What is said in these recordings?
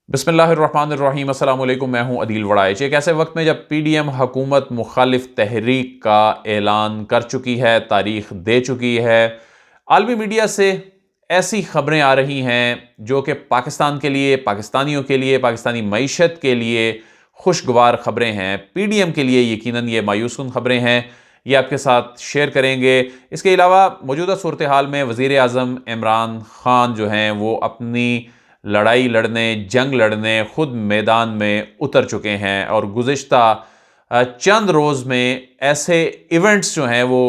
بسم اللہ الرحمن الرحیم۔ السلام علیکم، میں ہوں عدیل وڑائچ۔ ایک ایسے وقت میں جب پی ڈی ایم حکومت مخالف تحریک کا اعلان کر چکی ہے، تاریخ دے چکی ہے، عالمی میڈیا سے ایسی خبریں آ رہی ہیں جو کہ پاکستان کے لیے، پاکستانیوں کے لیے، پاکستانی معیشت کے لیے خوشگوار خبریں ہیں، پی ڈی ایم کے لیے یقیناً یہ مایوس کن خبریں ہیں۔ یہ آپ کے ساتھ شیئر کریں گے۔ اس کے علاوہ موجودہ صورتحال میں وزیر اعظم عمران خان جو ہیں وہ اپنی لڑائی لڑنے، جنگ لڑنے خود میدان میں اتر چکے ہیں، اور گزشتہ چند روز میں ایسے ایونٹس جو ہیں وہ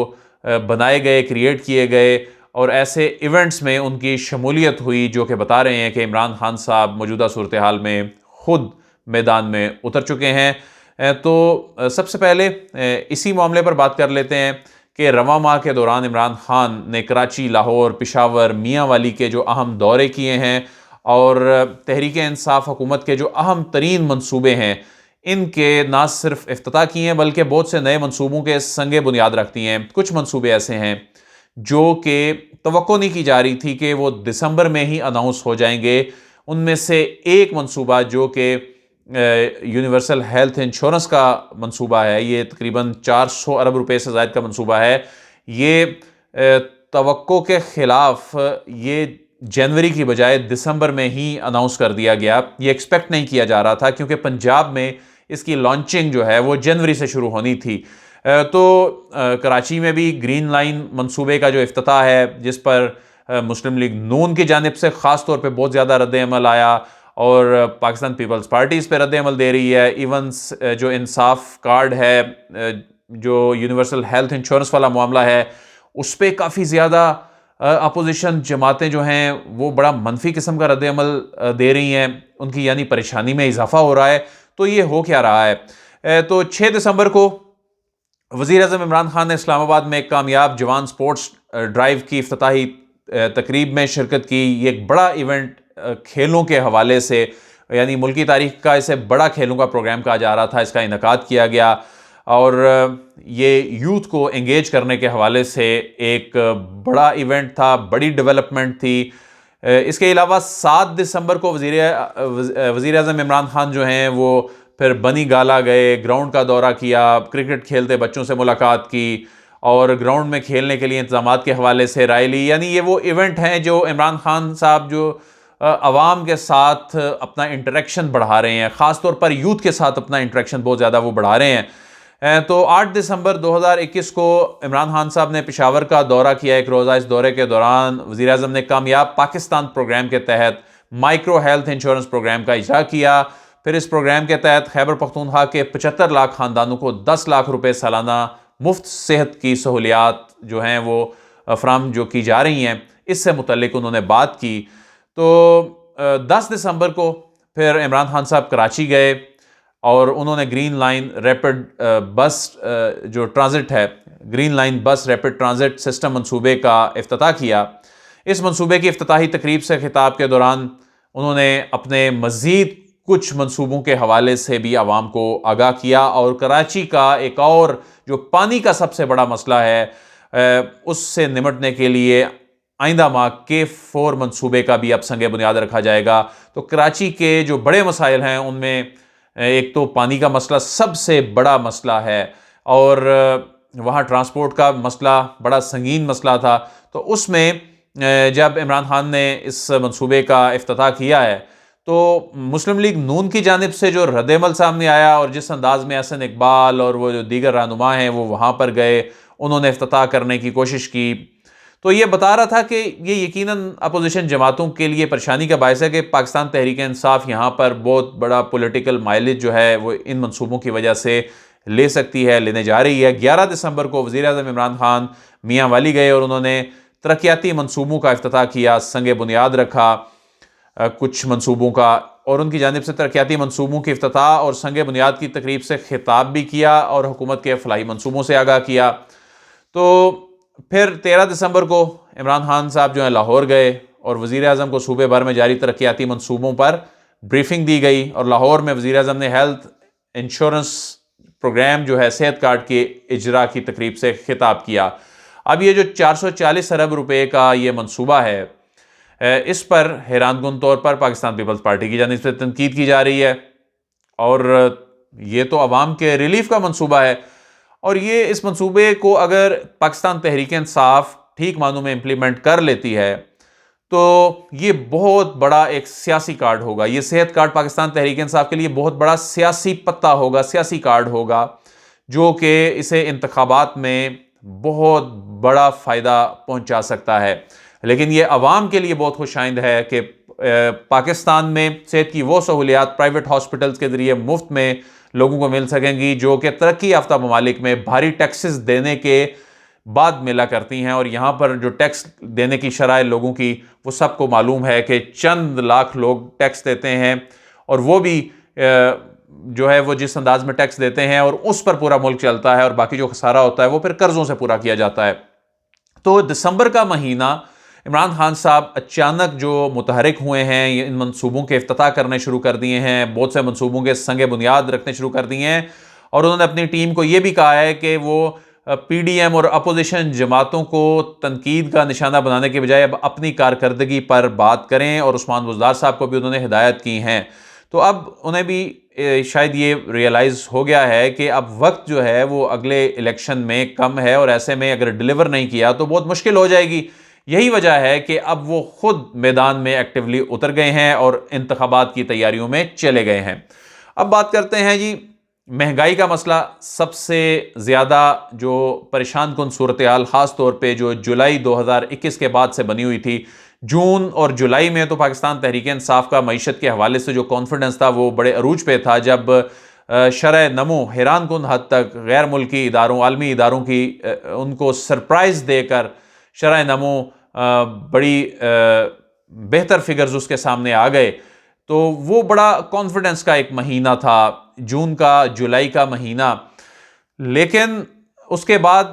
بنائے گئے، کریٹ کیے گئے، اور ایسے ایونٹس میں ان کی شمولیت ہوئی جو کہ بتا رہے ہیں کہ عمران خان صاحب موجودہ صورتحال میں خود میدان میں اتر چکے ہیں۔ تو سب سے پہلے اسی معاملے پر بات کر لیتے ہیں کہ رواں ماہ کے دوران عمران خان نے کراچی، لاہور، پشاور، میاں والی کے جو اہم دورے کیے ہیں، اور تحریک انصاف حکومت کے جو اہم ترین منصوبے ہیں ان کے نہ صرف افتتاح کیے ہیں بلکہ بہت سے نئے منصوبوں کے سنگ بنیاد رکھتی ہیں۔ کچھ منصوبے ایسے ہیں جو کہ توقع نہیں کی جا رہی تھی کہ وہ دسمبر میں ہی اناؤنس ہو جائیں گے۔ ان میں سے ایک منصوبہ جو کہ یونیورسل ہیلتھ انشورنس کا منصوبہ ہے، یہ تقریباً 400 ارب روپے سے زائد کا منصوبہ ہے۔ یہ توقع کے خلاف یہ جنوری کی بجائے دسمبر میں ہی اناؤنس کر دیا گیا۔ یہ ایکسپیکٹ نہیں کیا جا رہا تھا کیونکہ پنجاب میں اس کی لانچنگ جو ہے وہ جنوری سے شروع ہونی تھی۔ تو کراچی میں بھی گرین لائن منصوبے کا جو افتتاح ہے، جس پر مسلم لیگ نون کی جانب سے خاص طور پہ بہت زیادہ رد عمل آیا، اور پاکستان پیپلز پارٹی اس پہ رد عمل دے رہی ہے۔ ایون جو انصاف کارڈ ہے، جو یونیورسل ہیلتھ انشورنس والا معاملہ ہے، اس پہ کافی زیادہ اپوزیشن جماعتیں جو ہیں وہ بڑا منفی قسم کا رد عمل دے رہی ہیں، ان کی یعنی پریشانی میں اضافہ ہو رہا ہے۔ تو یہ ہو کیا رہا ہے؟ تو 6 دسمبر کو وزیر اعظم عمران خان نے اسلام آباد میں ایک کامیاب جوان سپورٹس ڈرائیو کی افتتاحی تقریب میں شرکت کی۔ یہ ایک بڑا ایونٹ کھیلوں کے حوالے سے، یعنی ملکی تاریخ کا اسے بڑا کھیلوں کا پروگرام کہا جا رہا تھا، اس کا انعقاد کیا گیا، اور یہ یوتھ کو انگیج کرنے کے حوالے سے ایک بڑا ایونٹ تھا، بڑی ڈیولپمنٹ تھی۔ اس کے علاوہ 7 دسمبر کو وزیر اعظم عمران خان جو ہیں وہ پھر بنی گالا گئے، گراؤنڈ کا دورہ کیا، کرکٹ کھیلتے بچوں سے ملاقات کی، اور گراؤنڈ میں کھیلنے کے لیے انتظامات کے حوالے سے رائے لی۔ یعنی یہ وہ ایونٹ ہیں جو عمران خان صاحب جو عوام کے ساتھ اپنا انٹریکشن بڑھا رہے ہیں، خاص طور پر یوتھ کے ساتھ اپنا انٹریکشن بہت زیادہ وہ بڑھا رہے ہیں۔ تو 8 دسمبر 2021 کو عمران خان صاحب نے پشاور کا دورہ کیا۔ ایک روزہ اس دورے کے دوران وزیر اعظم نے کامیاب پاکستان پروگرام کے تحت مائکرو ہیلتھ انشورنس پروگرام کا اجرا کیا۔ پھر اس پروگرام کے تحت خیبر پختونخوا کے 75 لاکھ خاندانوں کو 10 لاکھ روپے سالانہ مفت صحت کی سہولیات جو ہیں وہ فراہم جو کی جا رہی ہیں، اس سے متعلق انہوں نے بات کی۔ تو 10 دسمبر کو پھر عمران خان صاحب کراچی گئے، اور انہوں نے گرین لائن ریپڈ بس جو ٹرانزٹ ہے، green line bus rapid transit system منصوبے کا افتتاح کیا۔ اس منصوبے کی افتتاحی تقریب سے خطاب کے دوران انہوں نے اپنے مزید کچھ منصوبوں کے حوالے سے بھی عوام کو آگاہ کیا، اور کراچی کا ایک اور جو پانی کا سب سے بڑا مسئلہ ہے، اس سے نمٹنے کے لیے آئندہ ماہ K4 منصوبے کا بھی اب سنگ بنیاد رکھا جائے گا۔ تو کراچی کے جو بڑے مسائل ہیں ان میں ایک تو پانی کا مسئلہ سب سے بڑا مسئلہ ہے، اور وہاں ٹرانسپورٹ کا مسئلہ بڑا سنگین مسئلہ تھا۔ تو اس میں جب عمران خان نے اس منصوبے کا افتتاح کیا ہے تو مسلم لیگ نون کی جانب سے جو رد عمل سامنے آیا، اور جس انداز میں احسن اقبال اور وہ جو دیگر رہنما ہیں وہ وہاں پر گئے، انہوں نے افتتاح کرنے کی کوشش کی، تو یہ بتا رہا تھا کہ یہ یقیناً اپوزیشن جماعتوں کے لیے پریشانی کا باعث ہے کہ پاکستان تحریک انصاف یہاں پر بہت بڑا پولیٹیکل مائلیج جو ہے وہ ان منصوبوں کی وجہ سے لے سکتی ہے، لینے جا رہی ہے۔ 11 دسمبر کو وزیر اعظم عمران خان میاں والی گئے، اور انہوں نے ترقیاتی منصوبوں کا افتتاح کیا، سنگ بنیاد رکھا کچھ منصوبوں کا، اور ان کی جانب سے ترقیاتی منصوبوں کی افتتاح اور سنگ بنیاد کی تقریب سے خطاب بھی کیا، اور حکومت کے فلاحی منصوبوں سے آگاہ کیا۔ تو پھر 13 دسمبر کو عمران خان صاحب جو ہیں لاہور گئے، اور وزیر اعظم کو صوبے بھر میں جاری ترقیاتی منصوبوں پر بریفنگ دی گئی، اور لاہور میں وزیر اعظم نے ہیلتھ انشورنس پروگرام جو ہے صحت کارڈ کے اجرا کی تقریب سے خطاب کیا۔ اب یہ جو 440 ارب روپے کا یہ منصوبہ ہے، اس پر حیران کن طور پر پاکستان پیپلز پارٹی کی جانب سے تنقید کی جا رہی ہے، اور یہ تو عوام کے ریلیف کا منصوبہ ہے، اور یہ اس منصوبے کو اگر پاکستان تحریک انصاف ٹھیک معنوں میں امپلیمنٹ کر لیتی ہے تو یہ بہت بڑا ایک سیاسی کارڈ ہوگا. یہ صحت کارڈ پاکستان تحریک انصاف کے لیے بہت بڑا سیاسی پتہ ہوگا، سیاسی کارڈ ہوگا، جو کہ اسے انتخابات میں بہت بڑا فائدہ پہنچا سکتا ہے. لیکن یہ عوام کے لیے بہت خوش آئند ہے کہ پاکستان میں صحت کی وہ سہولیات پرائیویٹ ہاسپٹلز کے ذریعے مفت میں لوگوں کو مل سکیں گی جو کہ ترقی یافتہ ممالک میں بھاری ٹیکسز دینے کے بعد ملا کرتی ہیں. اور یہاں پر جو ٹیکس دینے کی شرح لوگوں کی وہ سب کو معلوم ہے کہ چند لاکھ لوگ ٹیکس دیتے ہیں، اور وہ بھی جو ہے وہ جس انداز میں ٹیکس دیتے ہیں اور اس پر پورا ملک چلتا ہے، اور باقی جو خسارہ ہوتا ہے وہ پھر قرضوں سے پورا کیا جاتا ہے. تو دسمبر کا مہینہ عمران خان صاحب اچانک جو متحرک ہوئے ہیں، ان منصوبوں کے افتتاح کرنے شروع کر دیے ہیں، بہت سے منصوبوں کے سنگ بنیاد رکھنے شروع کر دیے ہیں، اور انہوں نے اپنی ٹیم کو یہ بھی کہا ہے کہ وہ پی ڈی ایم اور اپوزیشن جماعتوں کو تنقید کا نشانہ بنانے کے بجائے اب اپنی کارکردگی پر بات کریں، اور عثمان بزدار صاحب کو بھی انہوں نے ہدایت کی ہیں. تو اب انہیں بھی شاید یہ ریئلائز ہو گیا ہے کہ اب وقت جو ہے وہ اگلے الیکشن میں کم ہے، اور ایسے میں اگر ڈیلیور نہیں کیا تو بہت مشکل ہو جائے گی. یہی وجہ ہے کہ اب وہ خود میدان میں ایکٹیولی اتر گئے ہیں اور انتخابات کی تیاریوں میں چلے گئے ہیں. اب بات کرتے ہیں جی مہنگائی کا مسئلہ. سب سے زیادہ جو پریشان کن صورتحال خاص طور پہ جو جولائی 2021 کے بعد سے بنی ہوئی تھی، جون اور جولائی میں تو پاکستان تحریک انصاف کا معیشت کے حوالے سے جو کانفیڈنس تھا وہ بڑے عروج پہ تھا، جب شرح نمو حیران کن حد تک غیر ملکی اداروں، عالمی اداروں کی ان کو سرپرائز دے کر شرح نمو بڑی بہتر فگرز اس کے سامنے آ گئے. تو وہ بڑا کانفیڈنس کا ایک مہینہ تھا، جون کا جولائی کا مہینہ. لیکن اس کے بعد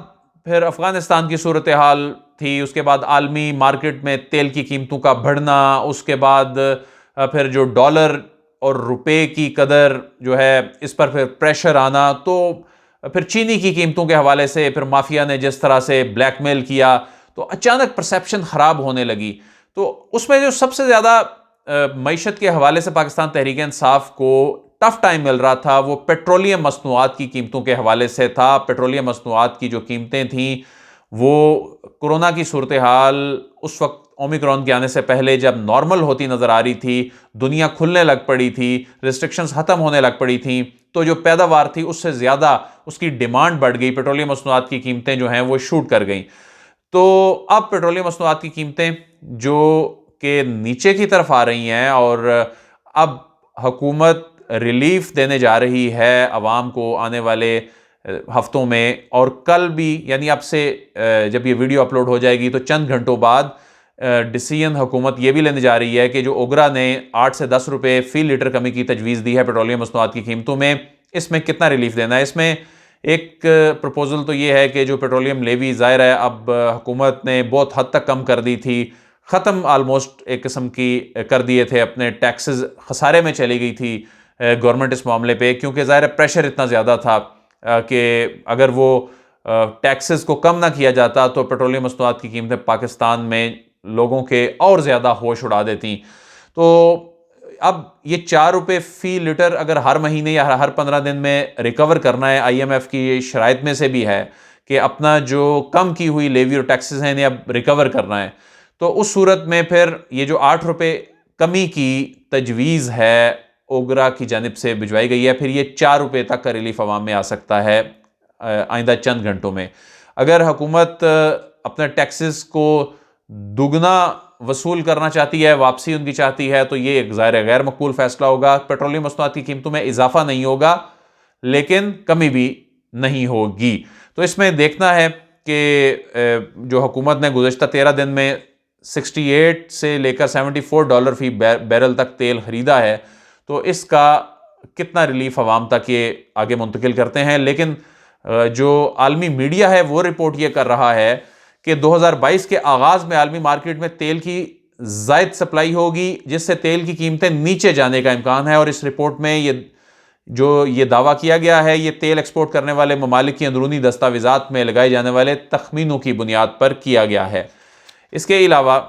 پھر افغانستان کی صورتحال تھی، اس کے بعد عالمی مارکیٹ میں تیل کی قیمتوں کا بڑھنا، اس کے بعد پھر جو ڈالر اور روپے کی قدر جو ہے اس پر پھر پریشر آنا، تو پھر چینی کی قیمتوں کے حوالے سے پھر مافیا نے جس طرح سے بلیک میل کیا تو اچانک پرسیپشن خراب ہونے لگی. تو اس میں جو سب سے زیادہ معیشت کے حوالے سے پاکستان تحریک انصاف کو ٹف ٹائم مل رہا تھا وہ پیٹرولیم مصنوعات کی قیمتوں کے حوالے سے تھا. پیٹرولیم مصنوعات کی جو قیمتیں تھیں وہ کورونا کی صورتحال اس وقت اومیکرون کے آنے سے پہلے جب نارمل ہوتی نظر آ رہی تھی، دنیا کھلنے لگ پڑی تھی، ریسٹرکشنز ختم ہونے لگ پڑی تھیں، تو جو پیداوار تھی اس سے زیادہ اس کی ڈیمانڈ بڑھ گئی، پیٹرولیم مصنوعات کی قیمتیں جو ہیں وہ شوٹ کر گئیں. تو اب پیٹرولیم مصنوعات کی قیمتیں جو کہ نیچے کی طرف آ رہی ہیں، اور اب حکومت ریلیف دینے جا رہی ہے عوام کو آنے والے ہفتوں میں، اور کل بھی یعنی اب سے جب یہ ویڈیو اپلوڈ ہو جائے گی تو چند گھنٹوں بعد ڈیسیژن حکومت یہ بھی لینے جا رہی ہے کہ جو اوگرا نے 8 سے 10 روپے فی لیٹر کمی کی تجویز دی ہے پیٹرولیم مصنوعات کی قیمتوں میں، اس میں کتنا ریلیف دینا ہے. اس میں ایک پروپوزل تو یہ ہے کہ جو پیٹرولیم لیوی ظاہر ہے اب حکومت نے بہت حد تک کم کر دی تھی، ختم آلموسٹ ایک قسم کی کر دیے تھے، اپنے ٹیکسز خسارے میں چلی گئی تھی گورنمنٹ اس معاملے پہ، کیونکہ ظاہر پریشر اتنا زیادہ تھا کہ اگر وہ ٹیکسز کو کم نہ کیا جاتا تو پیٹرولیم مصنوعات کی قیمتیں پاکستان میں لوگوں کے اور زیادہ ہوش اڑا دیتی. تو اب یہ 4 روپے فی لیٹر اگر ہر مہینے یا ہر 15 دن میں ریکور کرنا ہے، آئی ایم ایف کی شرائط میں سے بھی ہے کہ اپنا جو کم کی ہوئی لیوی اور ٹیکسز ہیں انہیں اب ریکور کرنا ہے، تو اس صورت میں پھر یہ جو 8 روپے کمی کی تجویز ہے اوگرا کی جانب سے بھجوائی گئی ہے، پھر یہ 4 روپے تک کا ریلیف عوام میں آ سکتا ہے آئندہ چند گھنٹوں میں. اگر حکومت اپنے ٹیکسز کو دگنا وصول کرنا چاہتی ہے، واپسی ان کی چاہتی ہے، تو یہ ایک ظاہر غیر مقبول فیصلہ ہوگا. پیٹرولیم مصنوعات کی قیمتوں میں اضافہ نہیں ہوگا لیکن کمی بھی نہیں ہوگی. تو اس میں دیکھنا ہے کہ جو حکومت نے گزشتہ 13 دن میں 68 سے لے کر $74 فی بیرل تک تیل خریدا ہے، تو اس کا کتنا ریلیف عوام تک یہ آگے منتقل کرتے ہیں. لیکن جو عالمی میڈیا ہے وہ رپورٹ یہ کر رہا ہے کہ 2022 کے آغاز میں عالمی مارکیٹ میں تیل کی زائد سپلائی ہوگی، جس سے تیل کی قیمتیں نیچے جانے کا امکان ہے. اور اس رپورٹ میں یہ دعویٰ کیا گیا ہے یہ تیل ایکسپورٹ کرنے والے ممالک کی اندرونی دستاویزات میں لگائے جانے والے تخمینوں کی بنیاد پر کیا گیا ہے. اس کے علاوہ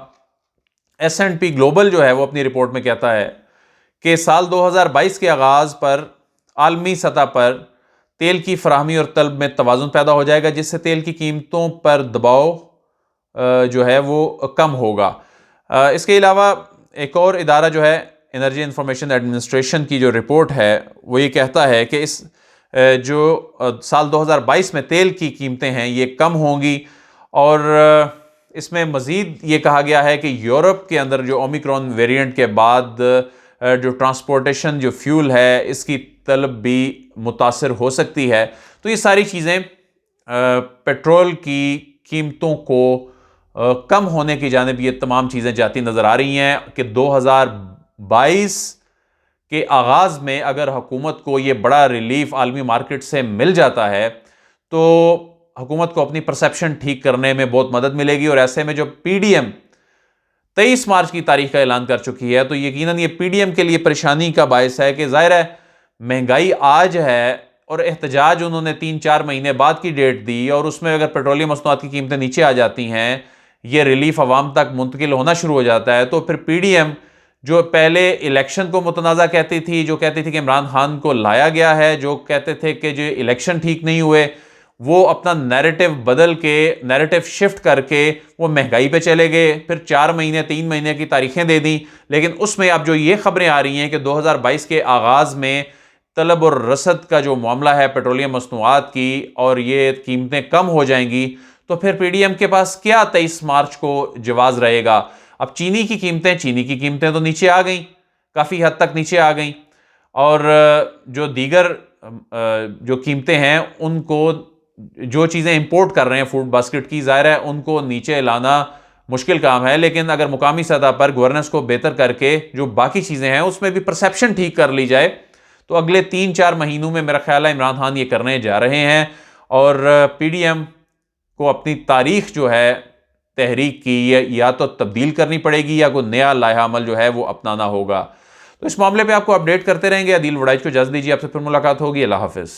S&P گلوبل جو ہے وہ اپنی رپورٹ میں کہتا ہے کہ سال 2022 کے آغاز پر عالمی سطح پر تیل کی فراہمی اور طلب میں توازن پیدا ہو جائے گا، جس سے تیل کی قیمتوں پر دباؤ جو ہے وہ کم ہوگا۔ اس کے علاوہ ایک اور ادارہ جو ہے انرجی انفارمیشن ایڈمنسٹریشن کی جو رپورٹ ہے وہ یہ کہتا ہے کہ اس جو سال 2022 میں تیل کی قیمتیں ہیں یہ کم ہوں گی، اور اس میں مزید یہ کہا گیا ہے کہ یورپ کے اندر جو اومیکرون ویریئنٹ کے بعد جو ٹرانسپورٹیشن جو فیول ہے اس کی طلب بھی متاثر ہو سکتی ہے۔ تو یہ ساری چیزیں پیٹرول کی قیمتوں کو کم ہونے کی جانب یہ تمام چیزیں جاتی نظر آ رہی ہیں کہ 2022 کے آغاز میں اگر حکومت کو یہ بڑا ریلیف عالمی مارکیٹ سے مل جاتا ہے تو حکومت کو اپنی پرسیپشن ٹھیک کرنے میں بہت مدد ملے گی، اور ایسے میں جو پی ڈی ایم 23 مارچ کی تاریخ کا اعلان کر چکی ہے تو یقیناً یہ پی ڈی ایم کے لیے پریشانی کا باعث ہے کہ ظاہر ہے مہنگائی آج ہے اور احتجاج انہوں نے 3-4 مہینے بعد کی ڈیٹ دی، اور اس میں اگر پیٹرولیم مصنوعات کی قیمتیں نیچے آ جاتی ہیں، یہ ریلیف عوام تک منتقل ہونا شروع ہو جاتا ہے، تو پھر پی ڈی ایم جو پہلے الیکشن کو متنازع کہتی تھی، جو کہتی تھی کہ عمران خان کو لایا گیا ہے، جو کہتے تھے کہ جو الیکشن ٹھیک نہیں ہوئے، وہ اپنا نیریٹو بدل کے نیریٹو شفٹ کر کے وہ مہنگائی پہ چلے گئے، پھر 4 مہینے 3 مہینے کی تاریخیں دے دیں، لیکن اس میں اب جو یہ خبریں آ رہی ہیں کہ 2022 کے آغاز میں طلب اور رسد کا جو معاملہ ہے پیٹرولیم مصنوعات کی اور یہ قیمتیں کم ہو جائیں گی، تو پھر پی ڈی ایم کے پاس کیا 23 مارچ کو جواز رہے گا۔ اب چینی کی قیمتیں تو نیچے آ گئیں، کافی حد تک نیچے آ گئیں، اور جو دیگر جو قیمتیں ہیں ان کو جو چیزیں امپورٹ کر رہے ہیں فوڈ باسکٹ کی، ظاہر ہے ان کو نیچے لانا مشکل کام ہے، لیکن اگر مقامی سطح پر گورننس کو بہتر کر کے جو باقی چیزیں ہیں اس میں بھی پرسیپشن ٹھیک کر لی جائے تو اگلے 3-4 مہینوں میں میرا خیال ہے عمران خان یہ کرنے جا رہے ہیں، اور پی ڈی ایم کو اپنی تاریخ جو ہے تحریک کی یا تو تبدیل کرنی پڑے گی یا کوئی نیا لائحہ عمل جو ہے وہ اپنانا ہوگا۔ تو اس معاملے پہ آپ کو اپڈیٹ کرتے رہیں گے۔ عدیل وڑائچ کو اجازت دیجیے، آپ سے پھر ملاقات ہوگی۔ اللہ حافظ۔